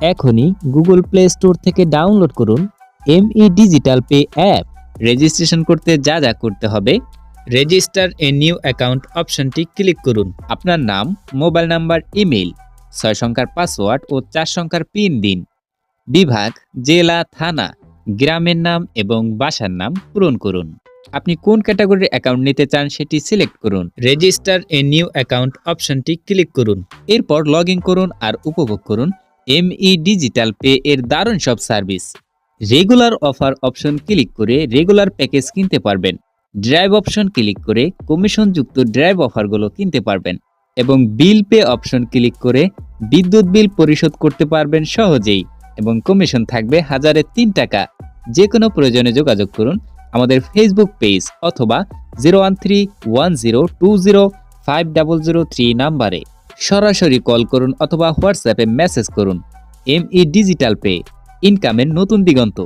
এখনই Google play store থেকে download করুন ME digital pay app. Registration করতে যা যা করতে হবে, রেজিস্টার এ নিউ অ্যাকাউন্ট অপশনটি ক্লিক করুন। আপনার নাম, মোবাইল নাম্বার, ইমেইল, 6 সংখ্যার পাসওয়ার্ড ও 4 সংখ্যার পিন দিন। বিভাগ, জেলা, থানা, গ্রামের নাম এবং বাসার নাম পূরণ করুন। আপনি কোন ক্যাটাগরির অ্যাকাউন্ট নিতে চান সেটি সিলেক্ট করুন। রেজিস্টার এ নিউ অ্যাকাউন্ট অপশনটি ক্লিক করুন। এরপর লগ ইন করুন আর উপভোগ করুন এমই ডিজিটাল পে এর দারুণ সব service. Regular offer option click করে রেগুলার প্যাকেজ কিনতে পারবেন। ড্রাইভ অপশন ক্লিক করে কমিশনযুক্ত ড্রাইভ অফারগুলো কিনতে পারবেন এবং বিল পে অপশন ক্লিক করে বিদ্যুৎ বিল পরিশোধ করতে পারবেন সহজেই এবং কমিশন থাকবে 1003 টাকা। যে কোনো প্রয়োজনে যোগাযোগ করুন আমাদের ফেসবুক পেজ অথবা 01310205003 নাম্বারে। সরাসরি কল করুন অথবা হোয়াটসঅ্যাপে মেসেজ করুন। এমই ডিজিটাল পে, ইনকামের নতুন দিগন্ত।